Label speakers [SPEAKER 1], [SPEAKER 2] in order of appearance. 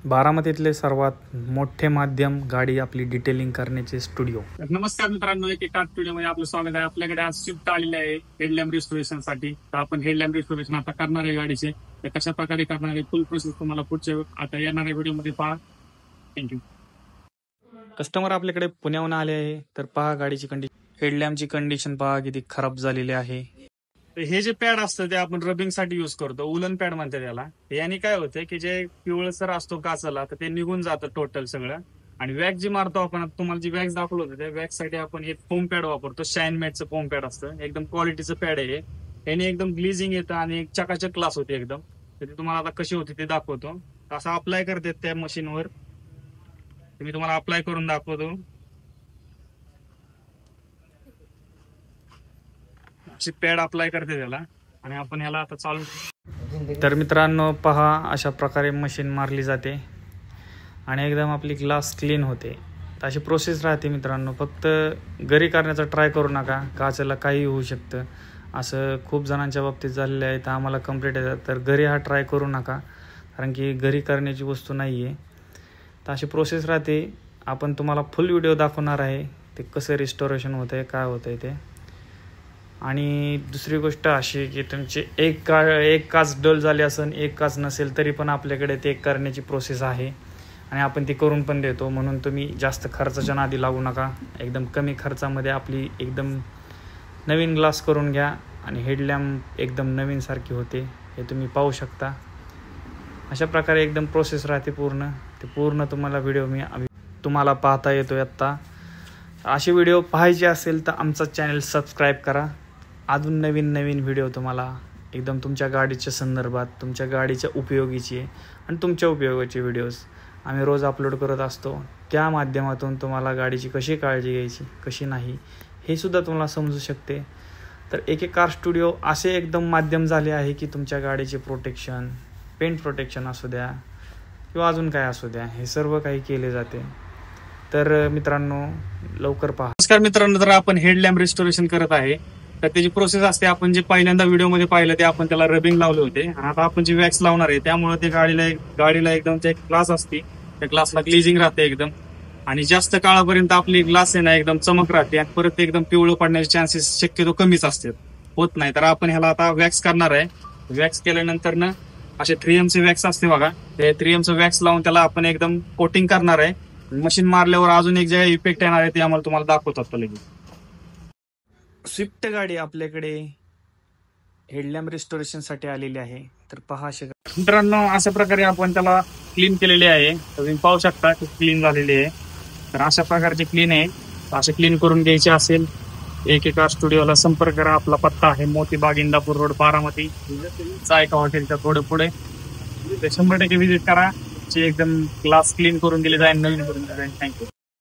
[SPEAKER 1] बारामतीतले सर्वात मोठे माध्यम गाडी आपली डिटेलिंग करण्याचे स्टुडिओ।
[SPEAKER 2] नमस्कार मित्रांनो, एक एका स्टुडिओमध्ये आपलं स्वागत आहे। आपल्याकडे आज स्विफ्ट आलेले आहे हेडलॅम्प रिस्टोरेशन साठी। तर आपण हेडलॅम्प रिस्टोरेशन आता करणार आहे गाडीचे, तर कशा प्रकारे करणार आहे फुल प्रोसेस तुम्हाला पुढच्या आता येणाऱ्या व्हिडिओमध्ये पहा। थँक्यू।
[SPEAKER 1] कस्टमर आपल्याकडे पुण्याहून आले आहे, तर पहा गाडीची कंडिशन, हेडलॅम्पची कंडिशन पहा किती खराब झालेली आहे।
[SPEAKER 2] हे जे पॅड असतं ते आपण रबिंग साठी युज करतो, उलन पॅड म्हणते त्याला। याने काय होतं की जे पिवळसर असतो काचला तर ते निघून जातं टोटल सगळं। आणि वॅक्स जी मारतो आपण, तुम्हाला जी वॅक्स दाखवलं होतं त्या वॅक्स साठी आपण हे फोम पॅड वापरतो। शाईन मॅटचं फोम पॅड असतं, एकदम क्वालिटीचं पॅड आहे। याने एकदम ग्लिझिंग येतं आणि एक चकाचक ग्लास होते एकदम। तर ते तुम्हाला आता कशी होती ते दाखवतो। असं अप्लाय करते त्या मशीनवर, मी तुम्हाला अप्लाय करून दाखवतो। अशी पॅड अप्लाय करते त्याला आणि आपण ह्याला आता चालू।
[SPEAKER 1] तर मित्रांनो पहा, अशा प्रकारे मशीन मारली जाते आणि एकदम आपली ग्लास क्लीन होते। तर अशी प्रोसेस राहते मित्रांनो। फक्त घरी करण्याचा ट्राय करू नका, काचेला काही होऊ शकतं, असं खूप जणांच्या बाबतीत झालेलं आहे। तर आम्हाला कंप्लीट येतात, तर घरी हा ट्राय करू नका, कारण की घरी करण्याची वस्तू नाही आहे। तर अशी प्रोसेस राहते। आपण तुम्हाला फुल व्हिडिओ दाखवणार आहे ते कसं रिस्टोरेशन होतं आहे, काय होतं आहे ते। आणि दुसरी गोष्ट अशी की तुमची एक काच डल झाली असेल, एक काच नसेल तरी पण आपल्याकडे ते करण्याची प्रोसेस आहे आणि आपण ती करून पण देतो। म्हणून तुम्ही जास्त खर्चाच्या नादी लागू नका, एकदम कमी खर्चामध्ये आपली एकदम नवीन ग्लास करून घ्या आणि हेडलॅम्प एकदम नवीनसारखी होते, हे तुम्ही पाहू शकता। अशा प्रकारे एकदम प्रोसेस राहते पूर्ण। ते पूर्ण तुम्हाला व्हिडिओ मी तुम्हाला पाहता येतो आत्ता। असे व्हिडिओ पाहायचे असेल तर आमचा चॅनल सबस्क्राईब करा। अजून नवीन व्हिडिओ तुम्हाला एकदम तुमच्या गाडीच्या संदर्भात, तुमच्या गाडीच्या उपयोगीचे आणि तुमच्या उपयोगाचे व्हिडिओज आम्ही रोज अपलोड करत असतो। त्या माध्यमातून तुम्हाला गाडीची कशी काळजी घ्यायची, कशी नाही, हे सुद्धा तुम्हाला समजू शकते। तर एक कार स्टुडिओ असे एकदम माध्यम झाले आहे की तुमच्या गाडीचे प्रोटेक्शन, पेंट प्रोटेक्शन असू द्या किंवा अजून काय असू द्या, हे सर्व काही केले जाते। तर मित्रांनो लवकर पहा।
[SPEAKER 2] नमस्कार मित्रांनो, तर आपण हेडलॅम्प रिस्टोरेशन करत आहे। तर त्याची प्रोसेस असते, आपण जे पहिल्यांदा व्हिडिओमध्ये पाहिलं ते आपण त्याला रबिंग लावले होते आणि आता आपण जी वॅक्स लावणार आहे त्यामुळे ते गाडीला एकदम एक ग्लास असते, त्या ग्लासला ग्लेजिंग राहते एकदम। आणि जास्त काळापर्यंत आपली ग्लास आहे ना एकदम चमक राहते आणि परत एकदम पिवळं पडण्याचे चान्सेस शक्यतो कमीच असतात, होत नाही। तर आपण ह्याला आता वॅक्स करणार आहे। वॅक्स केल्यानंतर ना असे 3Mचे वॅक्स असते बघा, ते 3Mचं वॅक्स लावून त्याला आपण एकदम कोटिंग करणार आहे। मशीन मारल्यावर अजून एक जे इफेक्ट येणार आहे ते आम्हाला तुम्हाला दाखवतात लगेच।
[SPEAKER 1] स्विफ्ट गाडी आपल्याकडे हेडलॅम्प रिस्टोरेशन साठी आलेली आहे, तर पहा।
[SPEAKER 2] मित्रांनो अशा प्रकारे आपण त्याला क्लीन केलेले आहे, तुम्ही पाहू शकता की क्लीन झालेली आहे। तर अशा प्रकारचे क्लीन आहे, असे क्लीन करून घ्यायचे असेल एक कार स्टुडिओला संपर्क करा। आपला पत्ता आहे मोतीबाग, इंदापूर रोड, बारामती, जायका हॉटेलच्या थोडे पुढे। 100% व्हिजिट करा, एकदम ग्लास क्लीन करून दिले जाईल, नवीन करून दिले जाईल। थँक्यू।